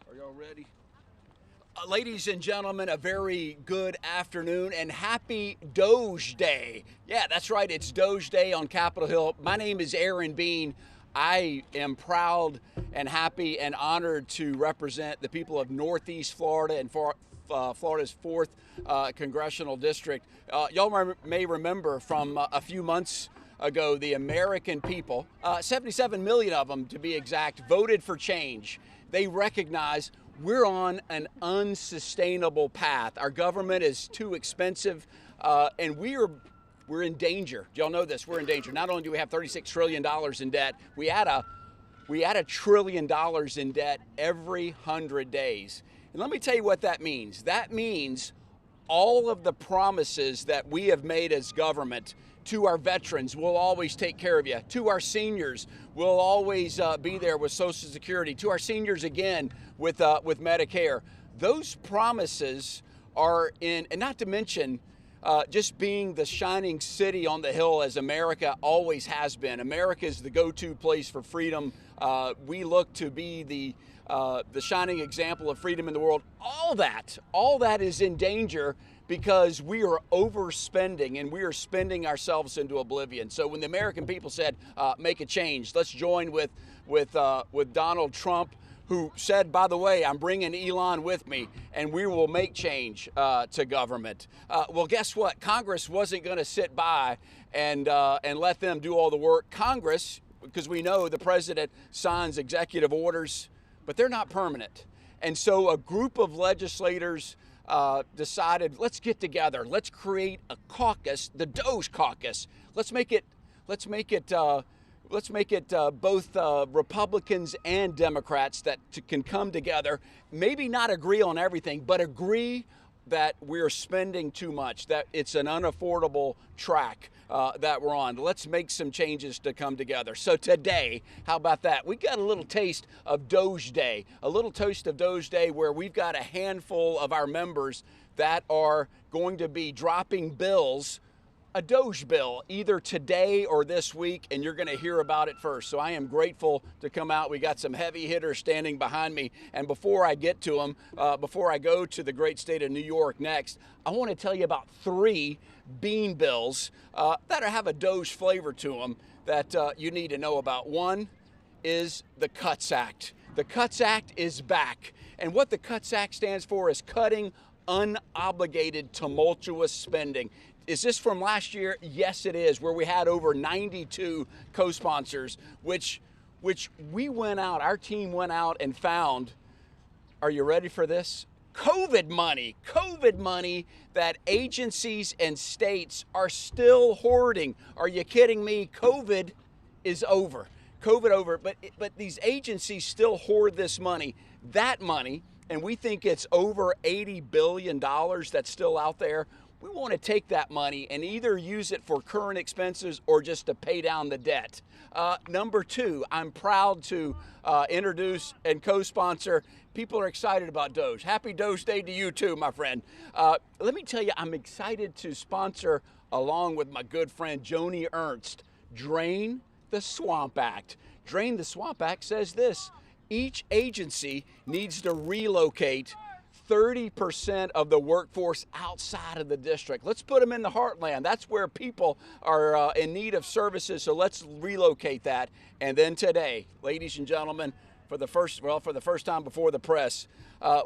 Are y'all ready? Ladies and gentlemen, a very good afternoon and happy DOGE Day. Yeah, that's right, it's DOGE Day on Capitol Hill. My name is Aaron Bean. I am proud and happy and honored to represent the people of Northeast Florida and Florida's 4th Congressional District. Y'all may remember from a few months ago, the American people, 77 million of them to be exact, voted for change. They recognize we're on an unsustainable path. Our government is too expensive, and we're in danger. Y'all know this, we're in danger. Not only do we have $36 trillion in debt, we add $1 trillion in debt every 100 days. And let me tell you what that means. That means all of the promises that we have made as government to our veterans, we'll always take care of you. To our seniors, we'll always be there with Social Security. To our seniors again with Medicare. Those promises are in, and not to mention just being the shining city on the hill as America always has been. America is the go-to place for freedom. We look to be the shining example of freedom in the world. All that is in danger because we are overspending and we are spending ourselves into oblivion. So when the American people said, make a change, let's join with Donald Trump, who said, by the way, I'm bringing Elon with me and we will make change to government. Well, guess what? Congress wasn't going to sit by and let them do all the work. Congress, because we know the president signs executive orders, but they're not permanent. And so a group of legislators decided, let's get together. Let's create a caucus, the DOGE caucus. Let's make it both Republicans and Democrats that can come together, maybe not agree on everything, but agree that we're spending too much, that it's an unaffordable track that we're on. Let's make some changes to come together. So today, how about that? We got a little taste of DOGE Day, where we've got a handful of our members that are going to be dropping bills, a DOGE bill, either today or this week, and you're going to hear about it first. So I am grateful to come out. We got some heavy hitters standing behind me. And before I get to them, before I go to the great state of New York next, I want to tell you about 3 Bean bills that have a DOGE flavor to them that you need to know about. One is the CUTS Act. The CUTS Act is back. And what the CUTS Act stands for is cutting unobligated tumultuous spending. Is this from last year? Yes, it is, where we had over 92 co-sponsors, which we went out, our team went out and found, are you ready for this? COVID money that agencies and states are still hoarding. Are you kidding me? COVID is over. But these agencies still hoard this money. That money, and we think it's over $80 billion that's still out there. We want to take that money and either use it for current expenses or just to pay down the debt. Number 2, I'm proud to introduce and co-sponsor. People are excited about DOGE. Happy DOGE Day to you too, my friend. Let me tell you, I'm excited to sponsor, along with my good friend Joni Ernst, Drain the Swamp Act. Drain the Swamp Act says this: each agency needs to relocate 30% of the workforce outside of the district. Let's put them in the heartland. That's where people are in need of services, so let's relocate that. And then today, ladies and gentlemen, for the first time before the press,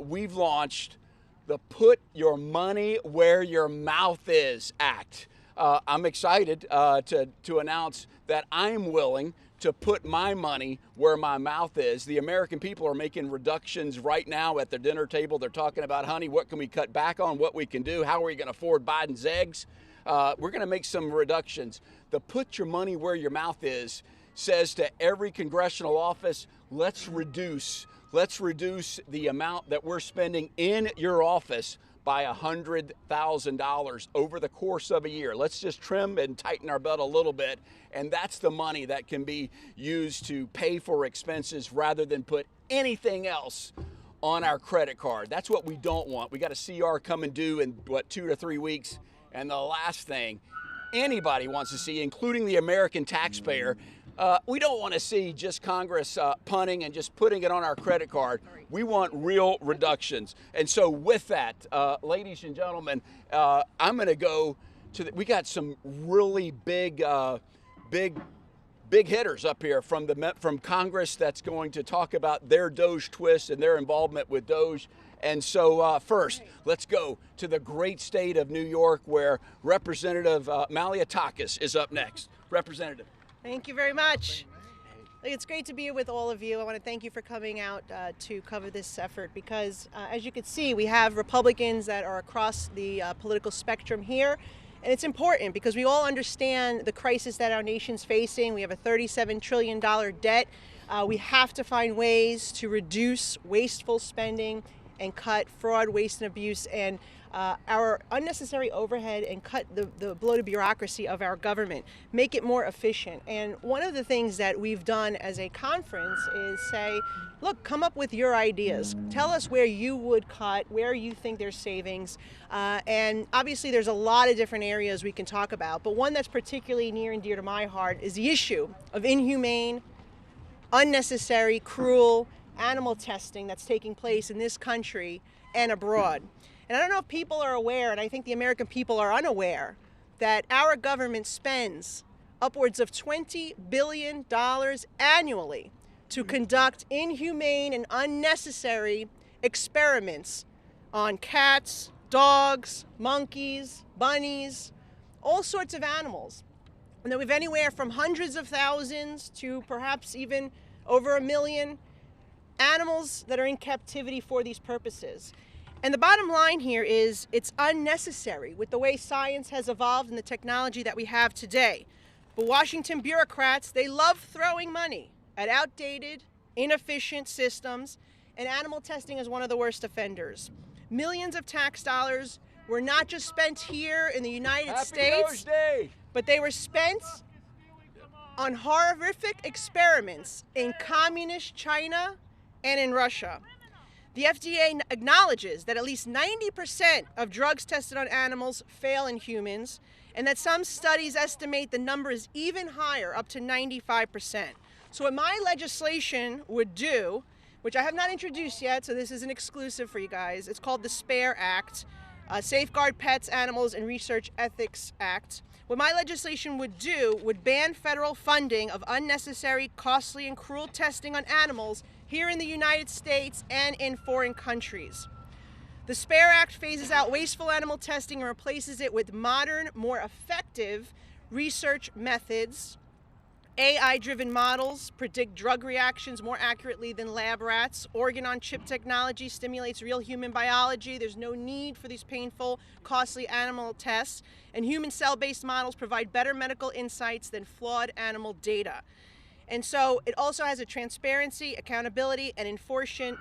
we've launched the Put Your Money Where Your Mouth Is Act. I'm excited to announce that I'm willing to put my money where my mouth is. The American people are making reductions right now at the dinner table. They're talking about, honey, what can we cut back on, what we can do, how are we going to afford Biden's eggs? We're going to make some reductions. The Put Your Money Where Your Mouth Is says to every congressional office, let's reduce the amount that we're spending in your office by $100,000 over the course of a year. Let's just trim and tighten our belt a little bit, and that's the money that can be used to pay for expenses rather than put anything else on our credit card. That's what we don't want. We got a CR coming due in, 2 to 3 weeks, and the last thing anybody wants to see, including the American taxpayer, We don't want to see just Congress punting and just putting it on our credit card. We want real reductions. And so with that, ladies and gentlemen, I'm going to go to we got some really big hitters up here from Congress that's going to talk about their DOGE twist and their involvement with DOGE. And so first, let's go to the great state of New York, where Representative Malliotakis is up next. Representative. Thank you very much. It's great to be here with all of you. I want to thank you for coming out to cover this effort because, as you can see, we have Republicans that are across the political spectrum here. And it's important because we all understand the crisis that our nation's facing. We have a $37 trillion debt. We have to find ways to reduce wasteful spending and cut fraud, waste, and abuse, and our unnecessary overhead, and cut the bloated bureaucracy of our government, make it more efficient. And one of the things that we've done as a conference is say, look, come up with your ideas. Tell us where you would cut, where you think there's savings. And obviously there's a lot of different areas we can talk about, but one that's particularly near and dear to my heart is the issue of inhumane, unnecessary, cruel animal testing that's taking place in this country and abroad. And I don't know if people are aware, and I think the American people are unaware, that our government spends upwards of $20 billion annually to conduct inhumane and unnecessary experiments on cats, dogs, monkeys, bunnies, all sorts of animals. And that we have anywhere from hundreds of thousands to perhaps even over 1 million animals that are in captivity for these purposes. And the bottom line here is it's unnecessary with the way science has evolved and the technology that we have today. But Washington bureaucrats, they love throwing money at outdated, inefficient systems, and animal testing is one of the worst offenders. Millions of tax dollars were not just spent here in the United States, but they were spent on horrific experiments in communist China and in Russia. The FDA acknowledges that at least 90% of drugs tested on animals fail in humans, and that some studies estimate the number is even higher, up to 95%. So what my legislation would do, which I have not introduced yet, so this is an exclusive for you guys, it's called the SPARE Act, Safeguard Pets, Animals, and Research Ethics Act. What my legislation would do would ban federal funding of unnecessary, costly, and cruel testing on animals here in the United States and in foreign countries. The SPARE Act phases out wasteful animal testing and replaces it with modern, more effective research methods. AI-driven models predict drug reactions more accurately than lab rats. Organ-on-chip technology stimulates real human biology. There's no need for these painful, costly animal tests. And human cell-based models provide better medical insights than flawed animal data. And so it also has a transparency, accountability, and enforcement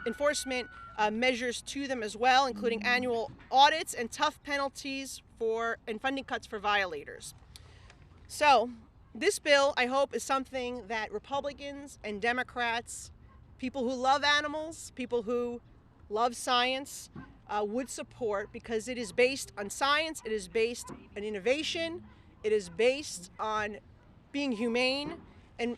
measures to them as well, including annual audits and tough penalties and funding cuts for violators. So this bill, I hope, is something that Republicans and Democrats, people who love animals, people who love science, would support, because it is based on science, it is based on innovation, it is based on being humane,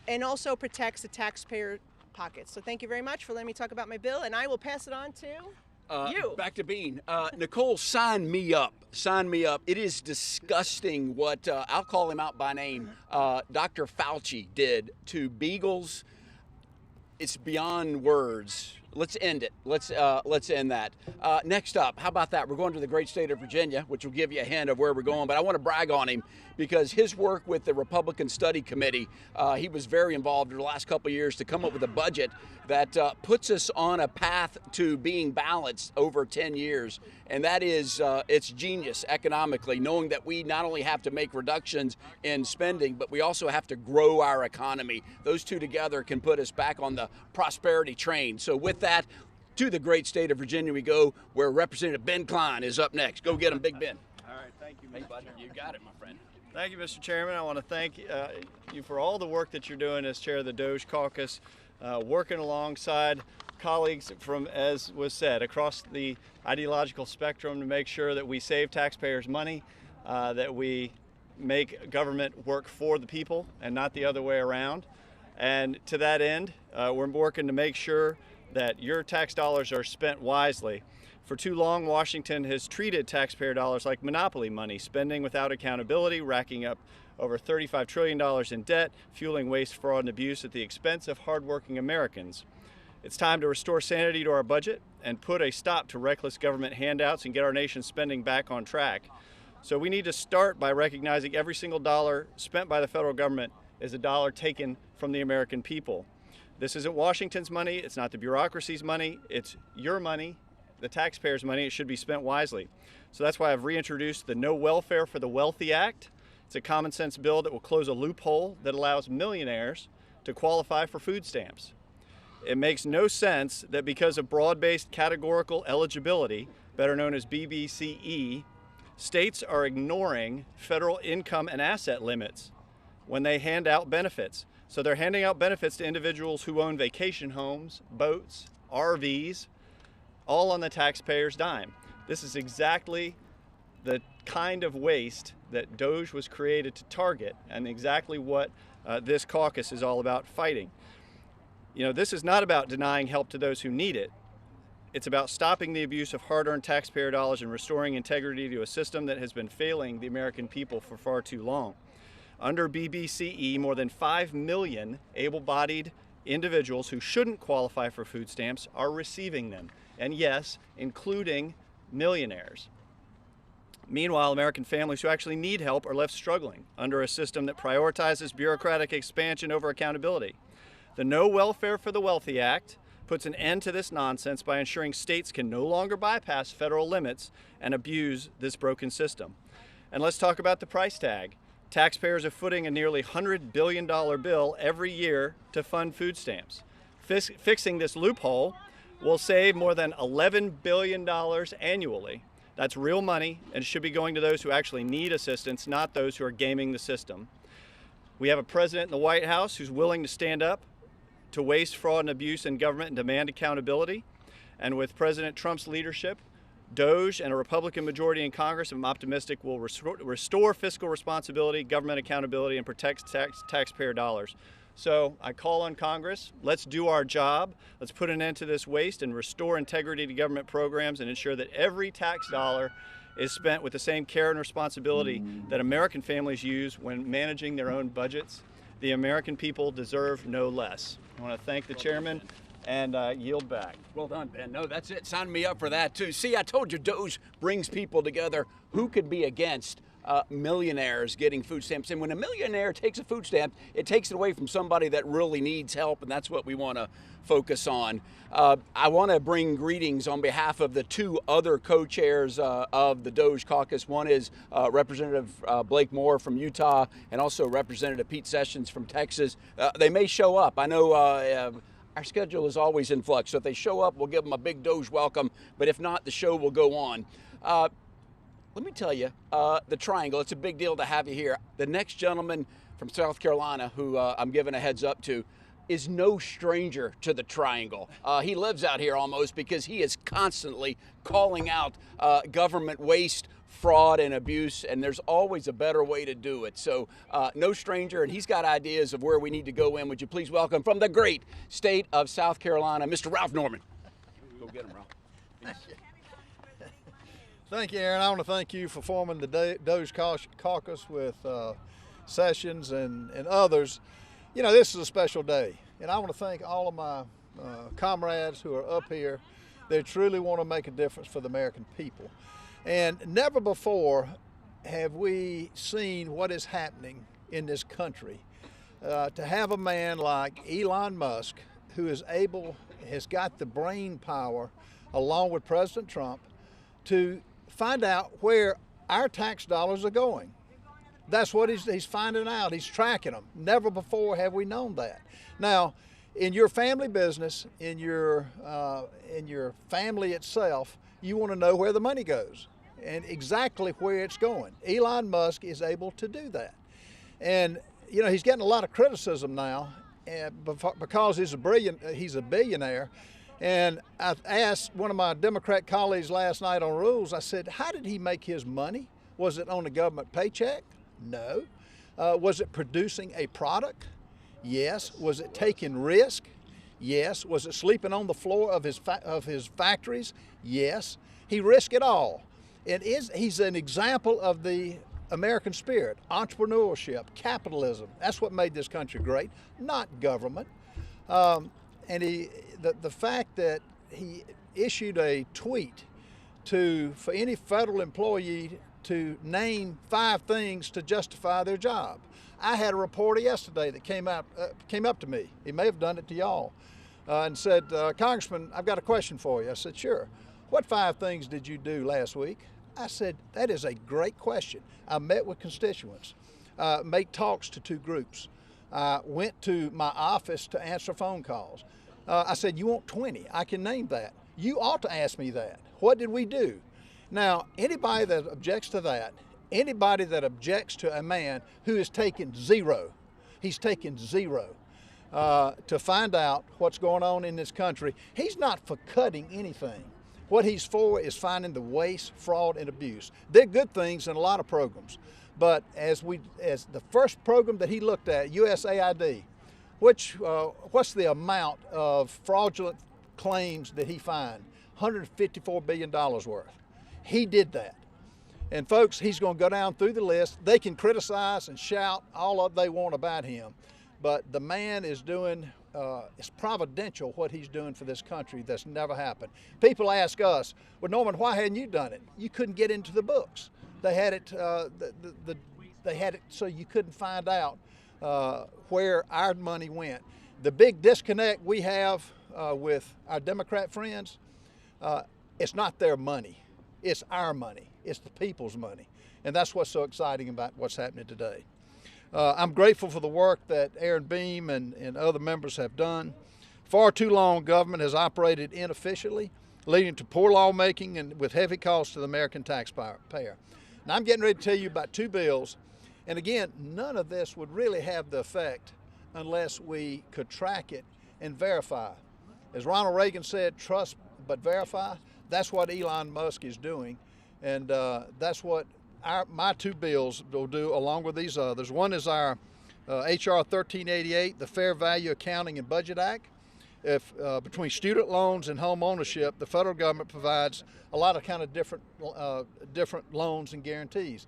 and also protects the taxpayer pockets. So thank you very much for letting me talk about my bill, and I will pass it on to you. Back to Bean. Nicole, sign me up. Sign me up. It is disgusting what, I'll call him out by name, Dr. Fauci did to beagles. It's beyond words. Let's end it. Let's end that. Next up, how about that? We're going to the great state of Virginia, which will give you a hint of where we're going. But I want to brag on him because his work with the Republican Study Committee, he was very involved in the last couple of years to come up with a budget that puts us on a path to being balanced over 10 years. And that is, it's genius economically, knowing that we not only have to make reductions in spending, but we also have to grow our economy. Those two together can put us back on the prosperity train. So with that, to the great state of Virginia we go, where Representative Ben Cline is up next. Go get him, Big Ben. All right, thank you, Mr. Chairman. You got it, my friend. Thank you, Mr. Chairman. I want to thank you for all the work that you're doing as chair of the DOGE caucus, working alongside colleagues from, as was said, across the ideological spectrum to make sure that we save taxpayers' money, that we make government work for the people and not the other way around. And to that end, we're working to make sure that your tax dollars are spent wisely. For too long, Washington has treated taxpayer dollars like monopoly money, spending without accountability, racking up over $35 trillion in debt, fueling waste, fraud, and abuse at the expense of hardworking Americans. It's time to restore sanity to our budget and put a stop to reckless government handouts and get our nation's spending back on track. So we need to start by recognizing every single dollar spent by the federal government is a dollar taken from the American people. This isn't Washington's money, it's not the bureaucracy's money, it's your money, the taxpayers' money. It should be spent wisely. So that's why I've reintroduced the No Welfare for the Wealthy Act. It's a common sense bill that will close a loophole that allows millionaires to qualify for food stamps. It makes no sense that because of broad-based categorical eligibility, better known as BBCE, states are ignoring federal income and asset limits when they hand out benefits. So they're handing out benefits to individuals who own vacation homes, boats, RVs, all on the taxpayer's dime. This is exactly the kind of waste that DOGE was created to target, and exactly what this caucus is all about fighting. You know, this is not about denying help to those who need it. It's about stopping the abuse of hard-earned taxpayer dollars and restoring integrity to a system that has been failing the American people for far too long. Under BBCE, more than 5 million able-bodied individuals who shouldn't qualify for food stamps are receiving them, and yes, including millionaires. Meanwhile, American families who actually need help are left struggling under a system that prioritizes bureaucratic expansion over accountability. The No Welfare for the Wealthy Act puts an end to this nonsense by ensuring states can no longer bypass federal limits and abuse this broken system. And let's talk about the price tag. Taxpayers are footing a nearly $100 billion bill every year to fund food stamps. Fixing this loophole will save more than $11 billion annually. That's real money and should be going to those who actually need assistance, not those who are gaming the system. We have a president in the White House who's willing to stand up to waste, fraud, and abuse in government and demand accountability. And with President Trump's leadership, DOGE and a Republican majority in Congress, I'm optimistic, will restore fiscal responsibility, government accountability, and protect taxpayer dollars. So I call on Congress, let's do our job. Let's put an end to this waste and restore integrity to government programs and ensure that every tax dollar is spent with the same care and responsibility that American families use when managing their own budgets. The American people deserve no less. I want to thank the chairman and yield back. Well done, Ben. No, that's it. Sign me up for that, too. See, I told you DOGE brings people together. Who could be against millionaires getting food stamps? And when a millionaire takes a food stamp, it takes it away from somebody that really needs help, and that's what we want to focus on. I want to bring greetings on behalf of the two other co-chairs of the DOGE caucus. One is Representative Blake Moore from Utah, and also Representative Pete Sessions from Texas. They may show up. I know our schedule is always in flux, so if they show up, we'll give them a big DOGE welcome, but if not, the show will go on. Let me tell you, the Triangle, it's a big deal to have you here. The next gentleman from South Carolina, who I'm giving a heads up to, is no stranger to the Triangle. He lives out here almost because he is constantly calling out government waste, fraud, and abuse, and there's always a better way to do it. So no stranger, and he's got ideas of where we need to go in. Would you please welcome from the great state of South Carolina, Mr. Ralph Norman. Go get him, Ralph. Thank you, Aaron. I want to thank you for forming the DOGE caucus with Sessions and others. You know, this is a special day, and I want to thank all of my comrades who are up here. They truly want to make a difference for the American people. And never before have we seen what is happening in this country. To have a man like Elon Musk, who has got the brain power, along with President Trump, to find out where our tax dollars are going. That's what he's finding out. He's tracking them. Never before have we known that. Now, in your family business, in your family itself, you want to know where the money goes and exactly where it's going. Elon Musk is able to do that. And, you know, he's getting a lot of criticism now because he's a billionaire. And I asked one of my Democrat colleagues last night on Rules, I said, how did he make his money? Was it on a government paycheck? No. Was it producing a product? Yes. Was it taking risk? Yes. Was it sleeping on the floor of his factories? Yes. He risked it all. He's an example of the American spirit, entrepreneurship, capitalism. That's what made this country great, not government. And the fact that he issued a tweet for any federal employee to name 5 things to justify their job. I had a reporter yesterday that came up to me. He may have done it to y'all, and said, "Congressman, I've got a question for you." I said, "Sure. What 5 things did you do last week?" I said, "That is a great question." I met with constituents, made talks to 2 groups. I went to my office to answer phone calls. I said, "You want 20? I can name that. You ought to ask me that. What did we do?" Now, anybody that objects to that, anybody that objects to a man who has taken zero, he's taken zero to find out what's going on in this country. He's not for cutting anything. What he's for is finding the waste, fraud, and abuse. They're good things in a lot of programs, but as the first program that he looked at, USAID, what's the amount of fraudulent claims that he found? $154 billion worth. He did that. And folks, he's going to go down through the list. They can criticize and shout all they want about him, but the man is doing, it's providential what he's doing for this country. That's never happened. People ask us, "Well, Norman, why hadn't you done it?" You couldn't get into the books. They had it, they had it so you couldn't find out where our money went. The big disconnect we have with our Democrat friends, it's not their money. It's our money. It's the people's money. And that's what's so exciting about what's happening today. I'm grateful for the work that Aaron Bean and other members have done. Far too long, government has operated inefficiently, leading to poor lawmaking and with heavy costs to the American taxpayer. Now, I'm getting ready to tell you about 2 bills. And again, none of this would really have the effect unless we could track it and verify. As Ronald Reagan said, "Trust but verify." That's what Elon Musk is doing, and that's what my 2 bills will do along with these others. One is our HR 1388, the Fair Value Accounting and Budget Act. Between student loans and home ownership, the federal government provides a lot of kind of different loans and guarantees.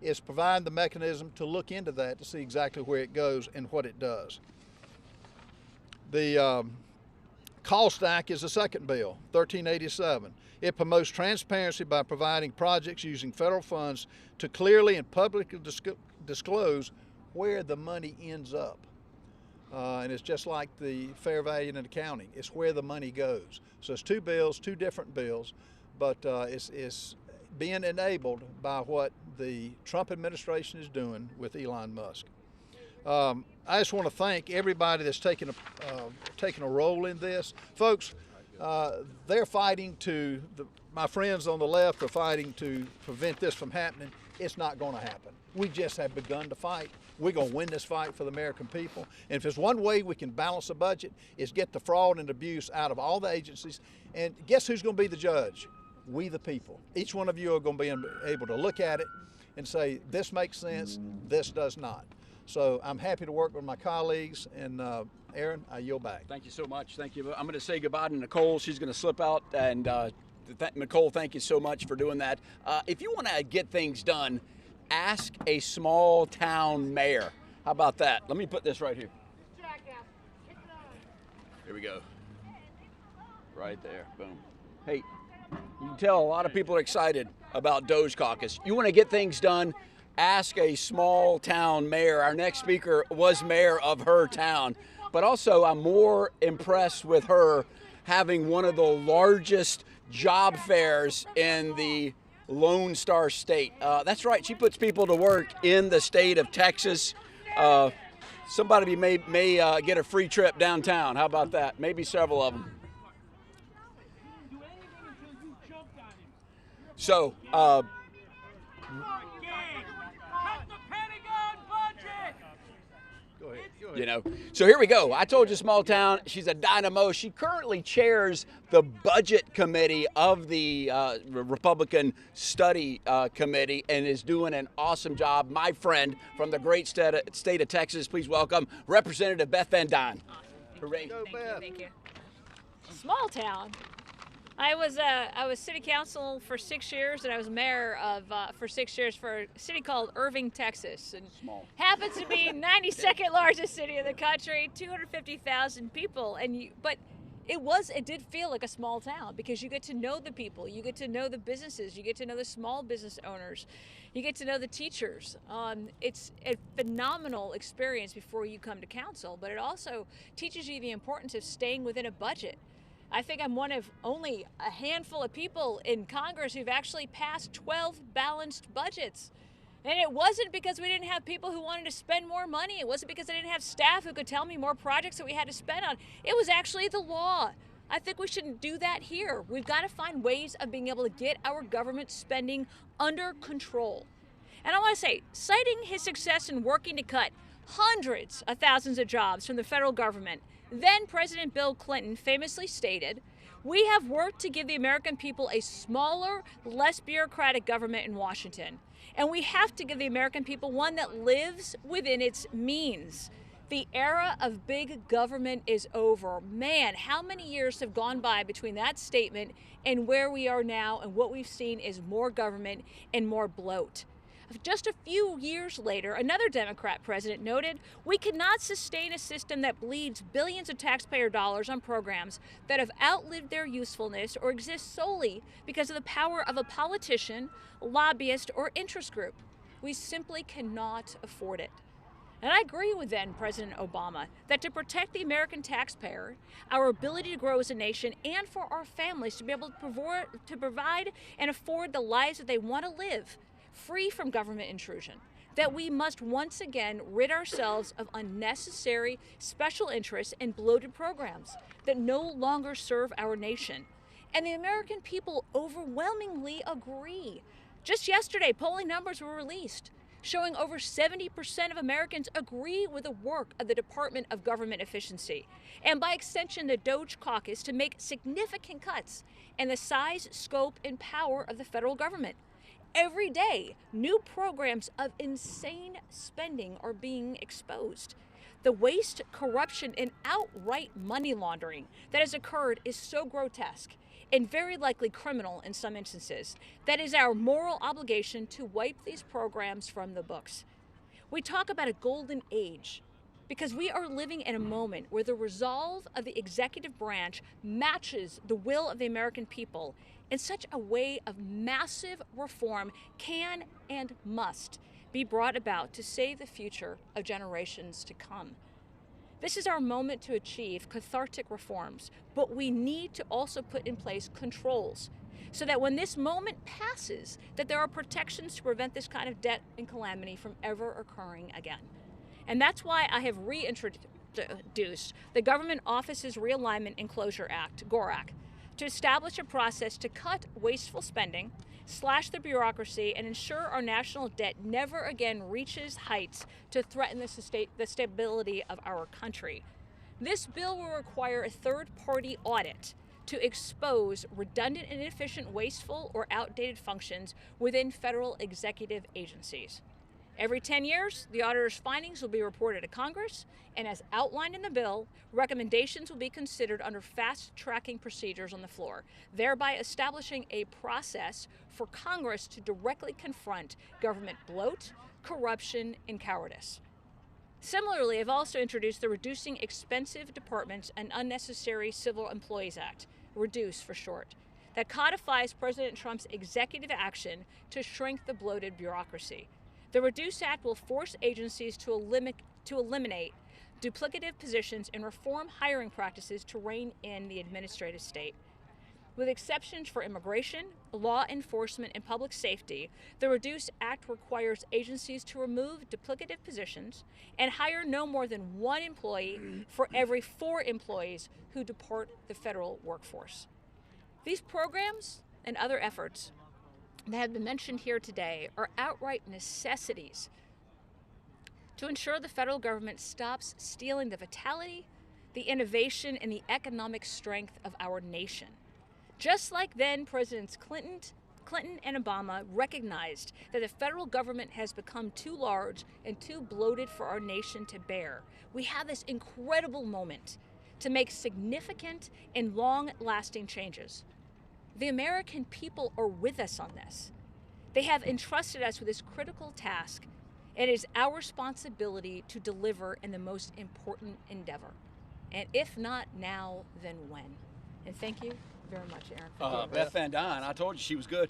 It's providing the mechanism to look into that to see exactly where it goes and what it does. The Cost Act is the second bill, 1387. It promotes transparency by providing projects using federal funds to clearly and publicly disclose where the money ends up. And it's just like the fair value and accounting. It's where the money goes. So it's 2 bills, 2 different bills, but it's being enabled by what the Trump administration is doing with Elon Musk. I just want to thank everybody that's taken a role in this. Folks, they're fighting my friends on the left are fighting to prevent this from happening. It's not going to happen. We just have begun to fight. We're going to win this fight for the American people. And if there's one way we can balance a budget, is get the fraud and abuse out of all the agencies. And guess who's going to be the judge? We the people. Each one of you are going to be able to look at it and say, this makes sense, this does not. So I'm happy to work with my colleagues, and Aaron, I yield back. Thank you so much. Thank you. I'm going to say goodbye to Nicole. She's going to slip out, and Nicole, thank you so much for doing that. If you want to get things done, ask a small town mayor. How about that? Let me put this right here. Here we go. Right there. Boom. Hey, you can tell a lot of people are excited about DOGE Caucus. You want to get things done, ask a small town mayor. Our next speaker was mayor of her town. But also, I'm more impressed with her having one of the largest job fairs in the Lone Star State. That's right, she puts people to work in the state of Texas. Somebody may get a free trip downtown. How about that? Maybe several of them. So, Go Go ahead. You know, so here we go. I told you, small town. She's a dynamo. She currently chairs the budget committee of the Republican Study Committee and is doing an awesome job. My friend from the great state of Texas, please welcome Representative Beth Van Dine. Hooray. Go, Beth. Thank you. Small town. I was city council for 6 years, and I was mayor of for 6 years for a city called Irving, Texas, and happens to be 92nd largest city in the country, 250,000 people. But it did feel like a small town because you get to know the people, you get to know the businesses, you get to know the small business owners, you get to know the teachers. It's a phenomenal experience before you come to council, but it also teaches you the importance of staying within a budget. I think I'm one of only a handful of people in Congress who've actually passed 12 balanced budgets. And it wasn't because we didn't have people who wanted to spend more money. It wasn't because I didn't have staff who could tell me more projects that we had to spend on. It was actually the law. I think we shouldn't do that here. We've got to find ways of being able to get our government spending under control. And I want to say, citing his success in working to cut hundreds of thousands of jobs from the federal government, then President Bill Clinton famously stated, "We have worked to give the American people a smaller, less bureaucratic government in Washington. And we have to give the American people one that lives within its means." The era of big government is over. Man, how many years have gone by between that statement and where we are now, and what we've seen is more government and more bloat. Just a few years later, another Democrat president noted, "We cannot sustain a system that bleeds billions of taxpayer dollars on programs that have outlived their usefulness or exist solely because of the power of a politician, lobbyist, or interest group. We simply cannot afford it." And I agree with then President Obama that to protect the American taxpayer, our ability to grow as a nation, and for our families to be able to provide and afford the lives that they want to live, free from government intrusion, that we must once again rid ourselves of unnecessary special interests and bloated programs that no longer serve our nation. And the American people overwhelmingly agree. Just yesterday, polling numbers were released showing over 70% of Americans agree with the work of the Department of Government Efficiency, and by extension the DOGE Caucus, to make significant cuts in the size, scope, and power of the federal government. Every day, new programs of insane spending are being exposed. The waste, corruption, and outright money laundering that has occurred is so grotesque and very likely criminal in some instances that it is our moral obligation to wipe these programs from the books. We talk about a golden age because we are living in a moment where the resolve of the executive branch matches the will of the American people in such a way of massive reform can and must be brought about to save the future of generations to come. This is our moment to achieve cathartic reforms, but we need to also put in place controls so that when this moment passes, that there are protections to prevent this kind of debt and calamity from ever occurring again. And that's why I have reintroduced the Government Offices Realignment and Closure Act, GORAC, to establish a process to cut wasteful spending, slash the bureaucracy, and ensure our national debt never again reaches heights to threaten the stability of our country. This bill will require a third-party audit to expose redundant and inefficient, wasteful, or outdated functions within federal executive agencies. Every 10 years, the auditor's findings will be reported to Congress, and as outlined in the bill, recommendations will be considered under fast-tracking procedures on the floor, thereby establishing a process for Congress to directly confront government bloat, corruption, and cowardice. Similarly, I've also introduced the Reducing Expensive Departments and Unnecessary Civil Employees Act, REDUCE for short, that codifies President Trump's executive action to shrink the bloated bureaucracy. The REDUCE Act will force agencies to eliminate duplicative positions and reform hiring practices to rein in the administrative state. With exceptions for immigration, law enforcement, and public safety, the REDUCE Act requires agencies to remove duplicative positions and hire no more than one employee for every 4 employees who depart the federal workforce. These programs and other efforts that have been mentioned here today are outright necessities to ensure the federal government stops stealing the vitality, the innovation, and the economic strength of our nation. Just like then Presidents Clinton and Obama recognized that the federal government has become too large and too bloated for our nation to bear, we have this incredible moment to make significant and long-lasting changes. The American people are with us on this. They have entrusted us with this critical task. It is our responsibility to deliver in the most important endeavor. And if not now, then when? And thank you very much, Aaron, for doing Beth this. Van Dyne, I told you she was good.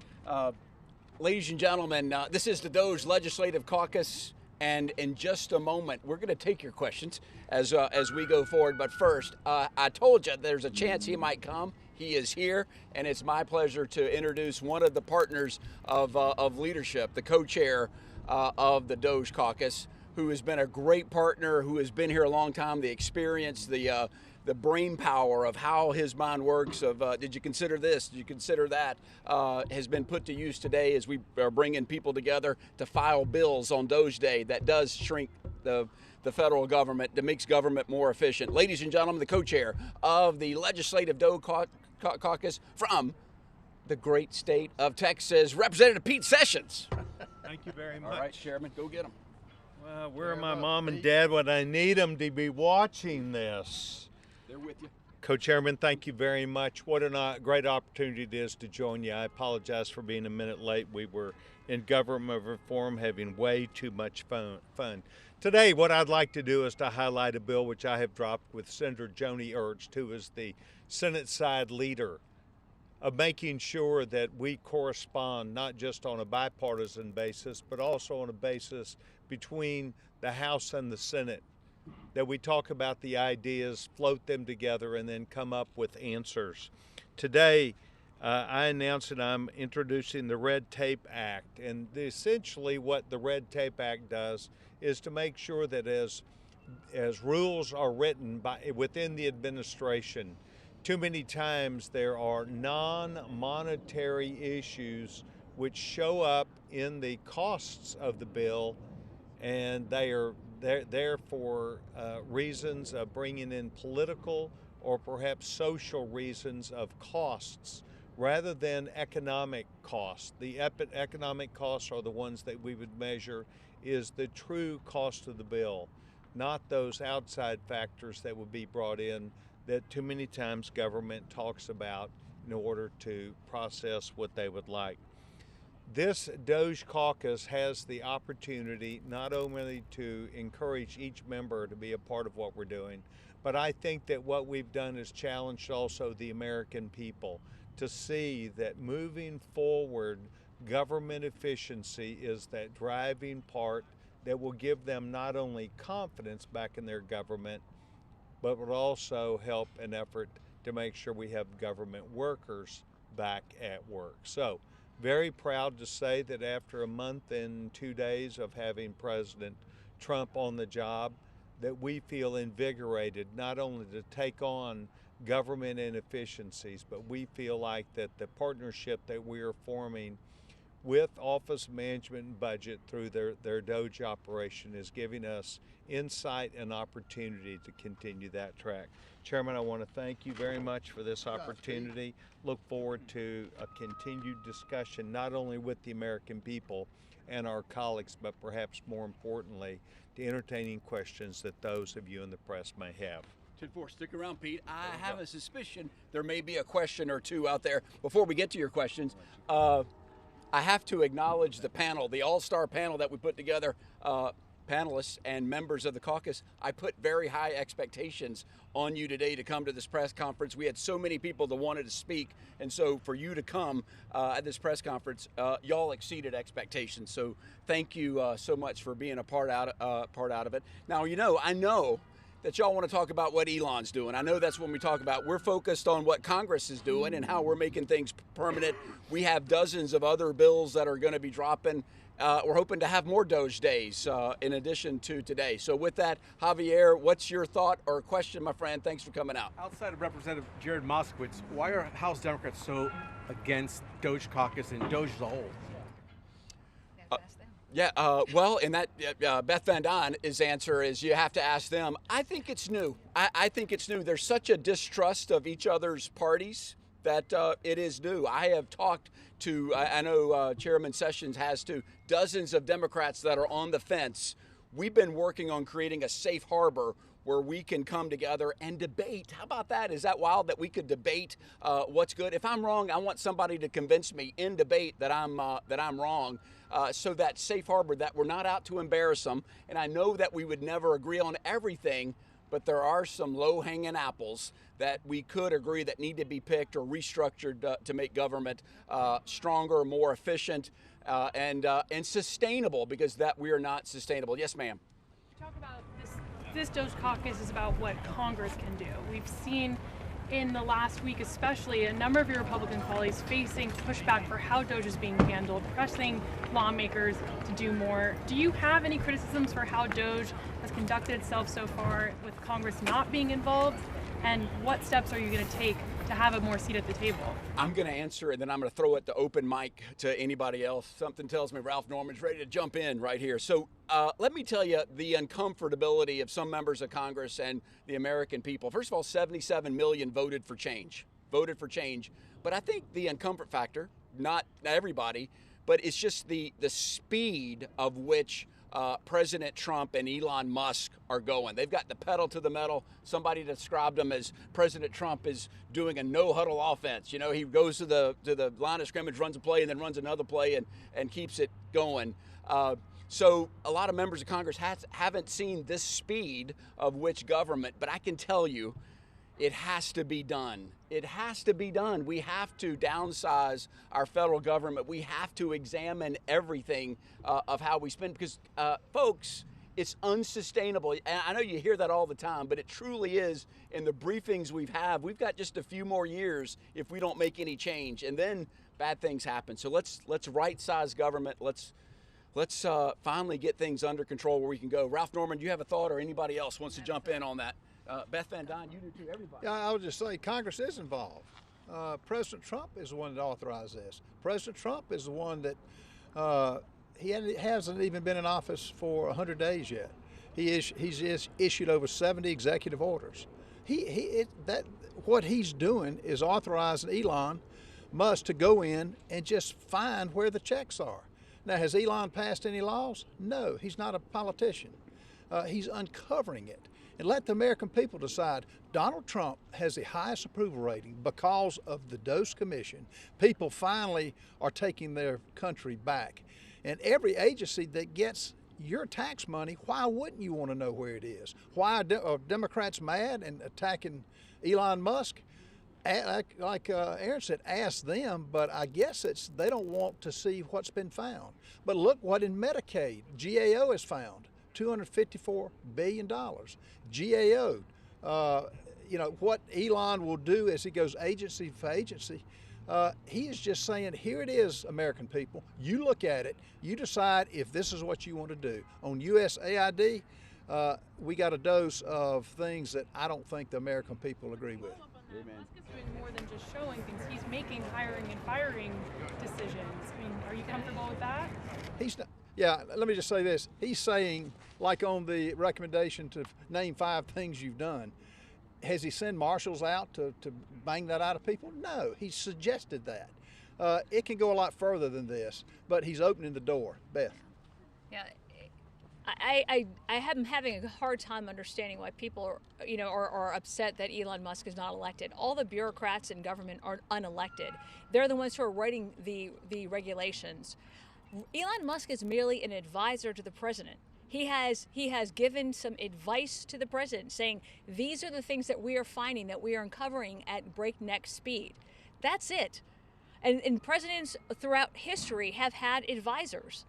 Ladies and gentlemen, this is the DOGE Legislative Caucus, and in just a moment, we're going to take your questions as we go forward. But first, I told you there's a chance he might come. He is here, and it's my pleasure to introduce one of the partners of leadership, the co-chair of the DOGE Caucus, who has been a great partner, who has been here a long time, the experience, the brain power of how his mind works, of did you consider this, did you consider that, has been put to use today as we are bringing people together to file bills on DOGE Day that does shrink the federal government, that makes government more efficient. Ladies and gentlemen, the co-chair of the Legislative DOGE Caucus from the great state of Texas, Representative Pete Sessions. Thank you very much. All right, Chairman, go get him. Well, where are my mom and dad when I need them to be watching this? They're with you. Co-Chairman, thank you very much. What a great opportunity it is to join you. I apologize for being a minute late. We were in government reform having way too much fun. Today, what I'd like to do is to highlight a bill which I have dropped with Senator Joni Ernst, who is the Senate side leader, of making sure that we correspond not just on a bipartisan basis, but also on a basis between the House and the Senate, that we talk about the ideas, float them together, and then come up with answers. Today, I announced that I'm introducing the Red Tape Act, and essentially what the Red Tape Act does is to make sure that as rules are written within the administration, too many times there are non-monetary issues which show up in the costs of the bill, and they're there for reasons of bringing in political or perhaps social reasons of costs rather than economic costs. The economic costs are the ones that we would measure is the true cost of the bill, not those outside factors that would be brought in that too many times government talks about in order to process what they would like. This DOGE caucus has the opportunity not only to encourage each member to be a part of what we're doing, but I think that what we've done is challenged also the American people to see that moving forward, government efficiency is that driving part that will give them not only confidence back in their government, but would also help an effort to make sure we have government workers back at work. So, very proud to say that after a month and 2 days of having President Trump on the job, that we feel invigorated not only to take on government inefficiencies, but we feel like that the partnership that we are forming with Office Management and Budget through their DOGE operation is giving us insight and opportunity to continue that track. Chairman, I want to thank you very much for this opportunity. Look forward to a continued discussion, not only with the American people and our colleagues, but perhaps more importantly, the entertaining questions that those of you in the press may have. 10-4, stick around, Pete. I have a suspicion there may be a question or two out there. Before we get to your questions, I have to acknowledge the panel, the all-star panel that we put together, panelists and members of the caucus. I put very high expectations on you today to come to this press conference. We had so many people that wanted to speak, and so for you to come at this press conference, y'all exceeded expectations. So thank you so much for being a part out of it. Now, I know that y'all want to talk about what Elon's doing. I know that's when we talk about. We're focused on what Congress is doing and how we're making things permanent. We have dozens of other bills that are going to be dropping. We're hoping to have more DOGE days in addition to today. So with that, Javier, what's your thought or question, my friend? Thanks for coming out. Outside of Representative Jared Moskowitz, why are House Democrats so against DOGE caucus and DOGE as a whole? Yeah, well, and that Beth Van Dyne's answer is you have to ask them. I think it's new. I think it's new. There's such a distrust of each other's parties that it is new. I have talked to, I know Chairman Sessions has too, dozens of Democrats that are on the fence. We've been working on creating a safe harbor where we can come together and debate. How about that? Is that wild that we could debate what's good? If I'm wrong, I want somebody to convince me in debate that I'm wrong. So that safe harbor, that we're not out to embarrass them. And I know that we would never agree on everything, but there are some low-hanging apples that we could agree that need to be picked or restructured to make government stronger, more efficient, and sustainable, because that we are not sustainable. Yes, ma'am. Talk about this DOGE caucus is about what Congress can do. We've seen in the last week especially a number of your Republican colleagues facing pushback for how DOGE is being handled, pressing lawmakers to do more. Do you have any criticisms for how DOGE has conducted itself so far with Congress not being involved? And what steps are you going to take to have a more seat at the table? I'm going to answer and then I'm going to throw it to open mic to anybody else. Something tells me Ralph Norman's ready to jump in right here. So let me tell you the uncomfortability of some members of Congress and the American people. First of all, 77 million voted for change. But I think the uncomfort factor, not everybody, but it's just the speed of which President Trump and Elon Musk are going. They've got the pedal to the metal. Somebody described them as President Trump is doing a no-huddle offense. You know, he goes to the line of scrimmage, runs a play, and then runs another play and keeps it going. So a lot of members of Congress haven't seen this speed of which government, but I can tell you, it has to be done. It has to be done. We have to downsize our federal government. We have to examine everything of how we spend, because, folks, it's unsustainable. And I know you hear that all the time, but it truly is. In the briefings we've got just a few more years if we don't make any change, and then bad things happen. So let's right-size government. Let's finally get things under control where we can go. Ralph Norman, do you have a thought, or anybody else wants to jump in on that? Beth Van Dyne, you do too, everybody. Yeah, I would just say Congress is involved. President Trump is the one that authorized this. President Trump is the one that he hasn't even been in office for 100 days yet. He's issued over 70 executive orders. What he's doing is authorizing Elon Musk to go in and just find where the checks are. Now, has Elon passed any laws? No, he's not a politician. He's uncovering it. And let the American people decide. Donald Trump has the highest approval rating because of the DOGE Commission. People finally are taking their country back. And every agency that gets your tax money, why wouldn't you want to know where it is? Why are Democrats mad and attacking Elon Musk? Like Aaron said, ask them, but I guess they don't want to see what's been found. But look what in Medicaid, GAO has found. $254 billion. GAO, what Elon will do as he goes agency for agency, he is just saying, here it is, American people. You look at it, you decide if this is what you want to do. On USAID, we got a dose of things that I don't think the American people agree with. Musk is doing more than just showing things. He's making hiring and firing decisions. I mean, are you comfortable with that? He's not. Yeah, let me just say this. He's saying, like on the recommendation to name 5 things you've done, has he sent marshals out to bang that out of people? No, he suggested that. It can go a lot further than this, but he's opening the door. Beth. Yeah, I am having a hard time understanding why people are upset that Elon Musk is not elected. All the bureaucrats in government are unelected. They're the ones who are writing the regulations. Elon Musk is merely an advisor to the president. He has given some advice to the president saying, these are the things that we are finding, that we are uncovering at breakneck speed. That's it. And presidents throughout history have had advisors.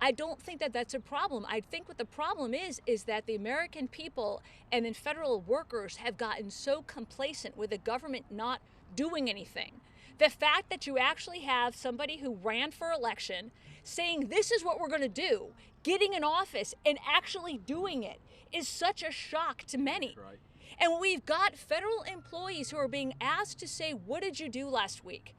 I don't think that that's a problem. I think what the problem is that the American people and then federal workers have gotten so complacent with the government not doing anything. The fact that you actually have somebody who ran for election saying this is what we're going to do, getting in office and actually doing it is such a shock to many. Right. And we've got federal employees who are being asked to say, what did you do last week?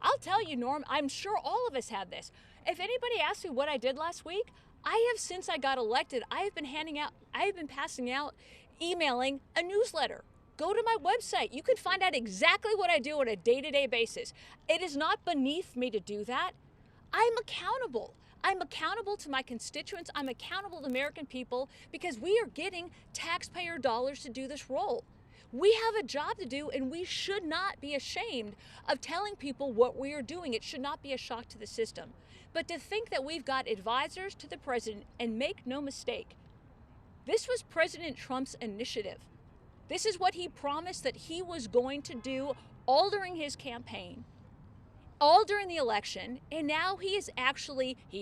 I'll tell you, Norm, I'm sure all of us have this. If anybody asks me what I did last week, I have, since I got elected, I have been passing out, emailing a newsletter. Go to my website. You can find out exactly what I do on a day-to-day basis. It is not beneath me to do that. I'm accountable. I'm accountable to my constituents. I'm accountable to American people because we are getting taxpayer dollars to do this role. We have a job to do, and we should not be ashamed of telling people what we are doing. It should not be a shock to the system. But to think that we've got advisors to the president, and make no mistake, this was President Trump's initiative. This is what he promised that he was going to do all during his campaign, all during the election, and now he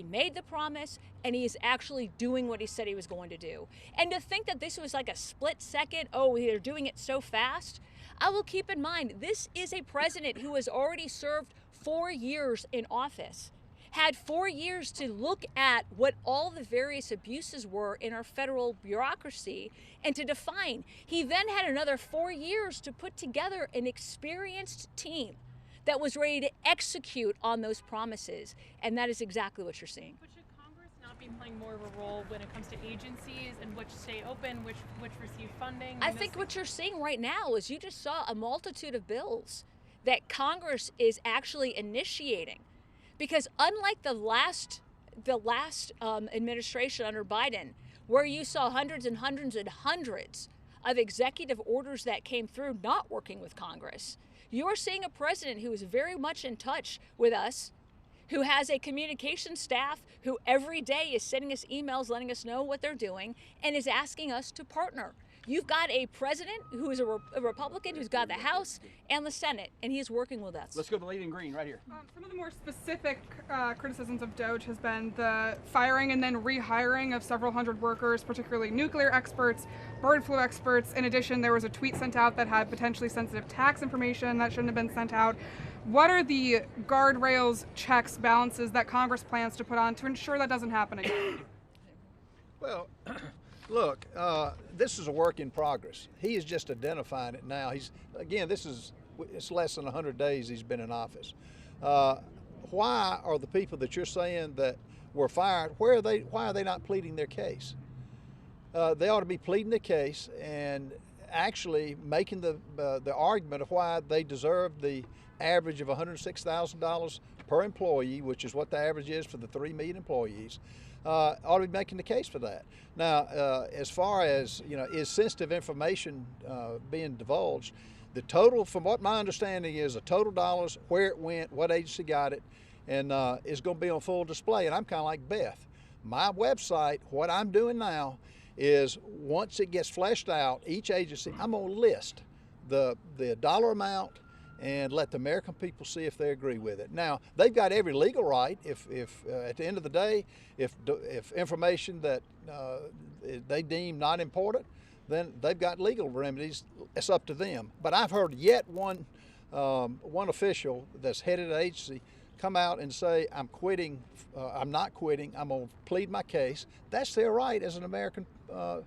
made the promise and he is actually doing what he said he was going to do. And to think that this was like a split second, oh, they're doing it so fast, I will keep in mind, this is a president who has already served 4 years in office, had 4 years to look at what all the various abuses were in our federal bureaucracy and to define. He then had another 4 years to put together an experienced team that was ready to execute on those promises, and that is exactly what you're seeing. But should Congress not be playing more of a role when it comes to agencies and which stay open, which receive funding? I think what you're seeing right now is you just saw a multitude of bills that Congress is actually initiating. Because unlike the last administration under Biden, where you saw hundreds and hundreds and hundreds of executive orders that came through not working with Congress, you're seeing a president who is very much in touch with us, who has a communication staff who every day is sending us emails letting us know what they're doing and is asking us to partner. You've got a president who is a Republican who's got the House and the Senate, and he is working with us. Let's go to the leading green right here. Some of the more specific criticisms of DOGE has been the firing and then rehiring of several hundred workers, particularly nuclear experts, bird flu experts. In addition, there was a tweet sent out that had potentially sensitive tax information that shouldn't have been sent out. What are the guardrails, checks, balances that Congress plans to put on to ensure that doesn't happen again? Well, look, this is a work in progress. He is just identifying it now. It's less than 100 days he's been in office. Why are the people that you're saying that were fired, why are they not pleading their case? They ought to be pleading the case and actually making the argument of why they deserve the average of $106,000 per employee, which is what the average is for the 3 million employees. Ought to be making the case for that. Now, as far as, is sensitive information being divulged, the total, from what my understanding is, the total dollars, where it went, what agency got it, and is going to be on full display. And I'm kind of like Beth. My website, what I'm doing now is once it gets fleshed out, each agency, I'm going to list the dollar amount and let the American people see if they agree with it. Now, they've got every legal right. If at the end of the day, if information that they deem not important, then they've got legal remedies. It's up to them. But I've heard yet one official that's headed an agency come out and say, I'm quitting, I'm not quitting, I'm going to plead my case. That's their right as an American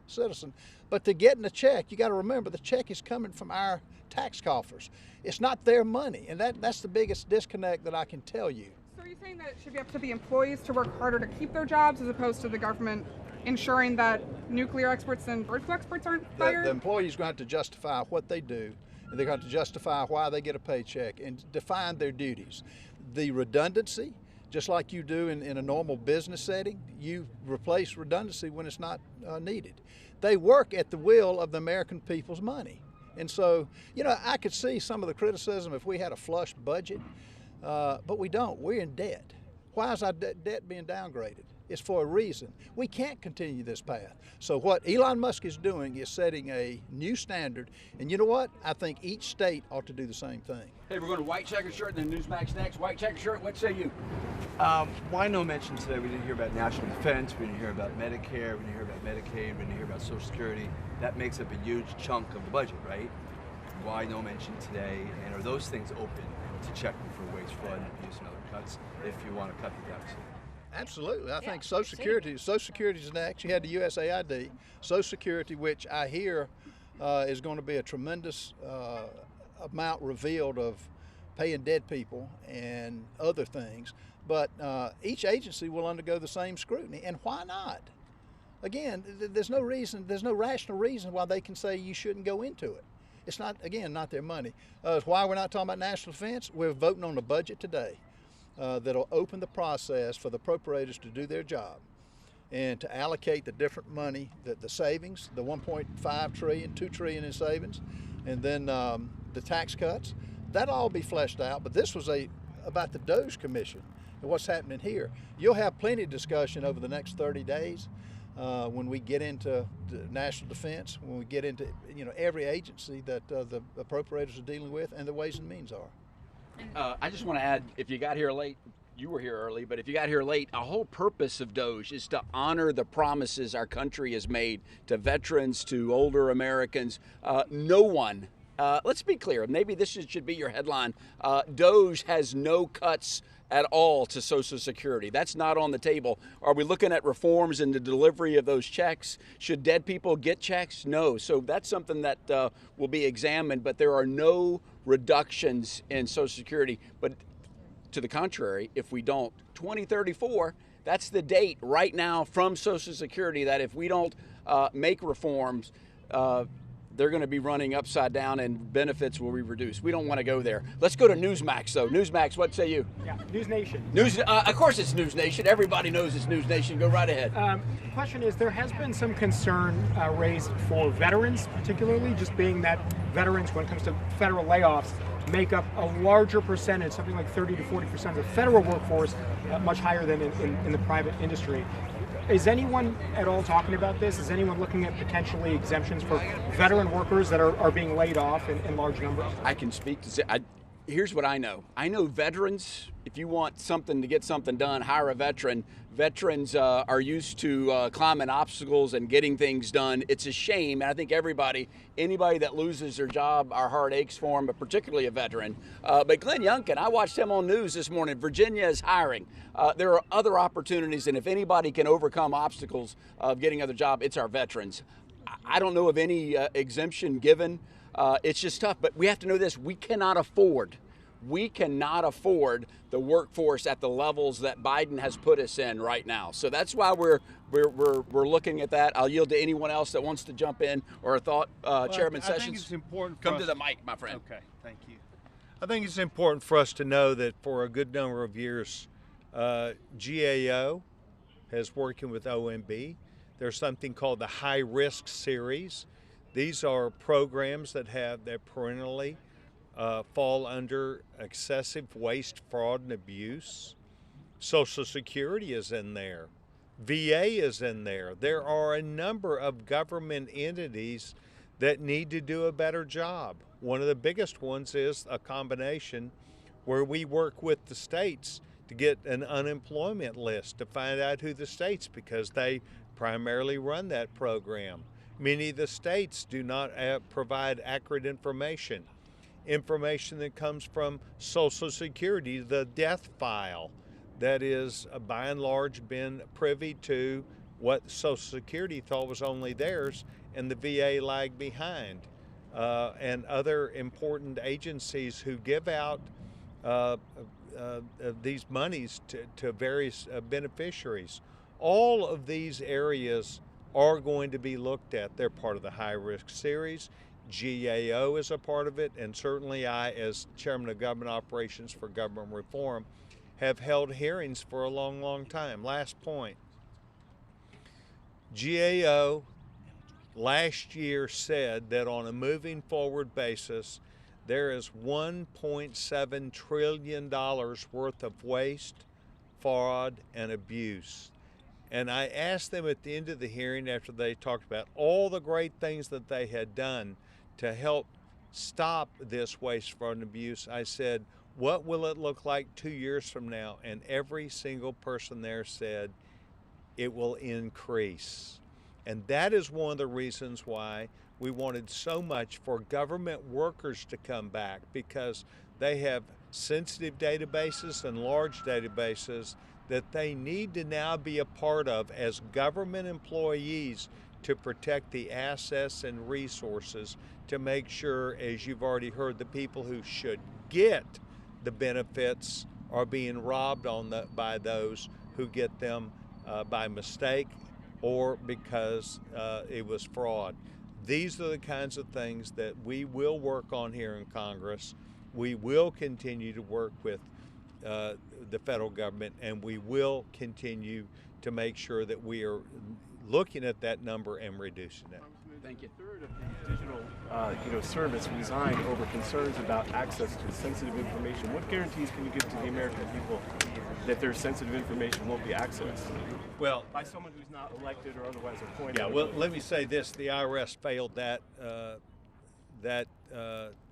citizen. But to get in the check, you got to remember the check is coming from our tax coffers. It's not their money, and that's the biggest disconnect that I can tell you. So are you saying that it should be up to the employees to work harder to keep their jobs as opposed to the government ensuring that nuclear experts and bird flu experts aren't fired? The employees are going to have to justify what they do, and they're going to have to justify why they get a paycheck and define their duties. The redundancy, just like you do in a normal business setting, you replace redundancy when it's not needed. They work at the will of the American people's money. And so, I could see some of the criticism if we had a flush budget, but we don't. We're in debt. Why is our debt being downgraded? It's for a reason. We can't continue this path. So what Elon Musk is doing is setting a new standard. And you know what? I think each state ought to do the same thing. Hey, we're going to white checker shirt and then Newsmax next. White checker shirt, what say you? Why no mention today? We didn't hear about national defense. We didn't hear about Medicare. We didn't hear about Medicaid. We didn't hear about Social Security. That makes up a huge chunk of the budget, right? Why no mention today? And are those things open to checking for waste, fraud, and abuse and other cuts if you want to cut the deficit? Absolutely. I think Social Security is next. You had the USAID. Social Security, which I hear is going to be a tremendous amount revealed of paying dead people and other things. But each agency will undergo the same scrutiny, and why not? Again, there's no reason, there's no rational reason why they can say you shouldn't go into it. It's not, again, not their money. Why we're not talking about national defense? We're voting on a budget today that'll open the process for the appropriators to do their job and to allocate the different money, the savings, the 1.5 trillion, 2 trillion in savings, and then the tax cuts. That'll all be fleshed out, but this was about the DOGE Commission and what's happening here. You'll have plenty of discussion over the next 30 days when we get into the national defense, when we get into every agency that the appropriators are dealing with and the Ways and Means are. I just want to add, if you got here late, you were here early, but if you got here late, a whole purpose of DOGE is to honor the promises our country has made to veterans, to older Americans. No one, let's be clear, maybe this should be your headline, DOGE has no cuts at all to Social Security. That's not on the table. Are we looking at reforms in the delivery of those checks? Should dead people get checks? No. So that's something that will be examined, but there are no reductions in Social Security. But to the contrary, if we don't, 2034, that's the date right now from Social Security that if we don't make reforms, they're going to be running upside down and benefits will be reduced. We don't want to go there. Let's go to Newsmax, though. Newsmax, what say you? Yeah, News Nation. Of course it's News Nation. Everybody knows it's News Nation. Go right ahead. The question is, there has been some concern raised for veterans, particularly, just being that veterans, when it comes to federal layoffs, make up a larger percentage, something like 30 to 40% of the federal workforce, much higher than in the private industry. Is anyone at all talking about this? Is anyone looking at potentially exemptions for veteran workers that are being laid off in large numbers? I can speak to say, here's what I know. I know veterans, if you want something to get something done, hire a veteran. Veterans are used to climbing obstacles and getting things done. It's a shame, and I think anybody that loses their job, our heart aches for them, but particularly a veteran. But Glenn Youngkin, I watched him on news this morning. Virginia is hiring. There are other opportunities, and if anybody can overcome obstacles of getting another job, it's our veterans. I don't know of any exemption given. It's just tough, but we have to know this. We cannot afford the workforce at the levels that Biden has put us in right now. So that's why we're looking at that. I'll yield to anyone else that wants to jump in or a thought. Chairman Sessions, I think it's important. Come to the mic, my friend. Okay, thank you. I think it's important for us to know that for a good number of years, GAO has working with OMB. There's something called the High Risk Series. These are programs that perennially fall under excessive waste, fraud, and abuse. Social Security is in there. VA is in there. There are a number of government entities that need to do a better job. One of the biggest ones is a combination where we work with the states to get an unemployment list to find out who the states, because they primarily run that program. Many of the states do not provide accurate information that comes from Social Security, the death file that is by and large been privy to what Social Security thought was only theirs, and the VA lagged behind, and other important agencies who give out these monies to various beneficiaries. All of these areas are going to be looked at. They're part of the High Risk Series. GAO is a part of it, and certainly I, as Chairman of Government Operations for Government Reform, have held hearings for a long, long time. Last point. GAO last year said that on a moving forward basis, there is $1.7 trillion worth of waste, fraud, and abuse. And I asked them at the end of the hearing, after they talked about all the great things that they had done to help stop this waste, fraud, and abuse, I said, what will it look like 2 years from now? And every single person there said, it will increase. And that is one of the reasons why we wanted so much for government workers to come back, because they have sensitive databases and large databases that they need to now be a part of as government employees to protect the assets and resources, to make sure, as you've already heard, the people who should get the benefits are being robbed by those who get them by mistake or because it was fraud. These are the kinds of things that we will work on here in Congress. We will continue to work with the federal government, and we will continue to make sure that we are looking at that number and reducing it. Thank you. A third of the digital service resigned over concerns about access to sensitive information. What guarantees can you give to the American people that their sensitive information won't be accessed? Well, by someone who's not elected or otherwise appointed. Yeah, well, let me say this: the IRS failed that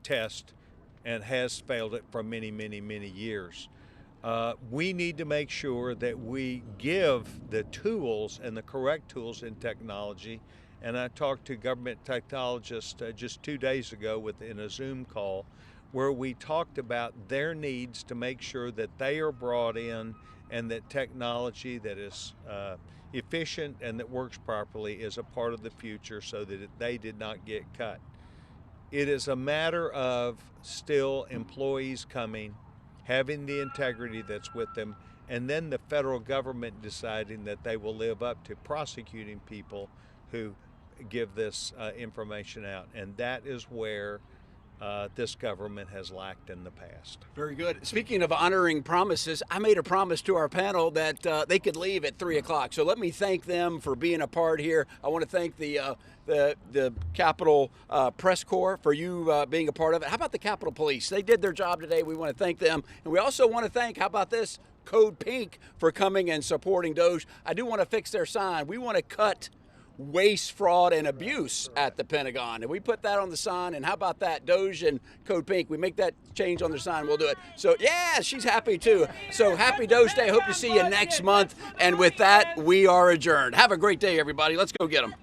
test and has failed it for many, many, many years. We need to make sure that we give the tools and the correct tools in technology. And I talked to government technologists just 2 days ago in a Zoom call where we talked about their needs to make sure that they are brought in and that technology that is efficient and that works properly is a part of the future so that they did not get cut. It is a matter of still employees coming, having the integrity that's with them, and then the federal government deciding that they will live up to prosecuting people who give this information out. And that is where this government has lacked in the past. Very good. Speaking of honoring promises, I made a promise to our panel that they could leave at 3 o'clock. So let me thank them for being a part here. I want to thank the Capitol Press Corps for you being a part of it. How about the Capitol Police? They did their job today. We want to thank them. And we also want to thank, how about this, Code Pink for coming and supporting DOGE. I do want to fix their sign. We want to cut waste, fraud, and abuse at the Pentagon. And we put that on the sign, and how about that, DOGE and Code Pink? We make that change on the sign, we'll do it. So yeah, she's happy too. So happy DOGE Day. Hope to see you next month. And with that, we are adjourned. Have a great day, everybody. Let's go get them.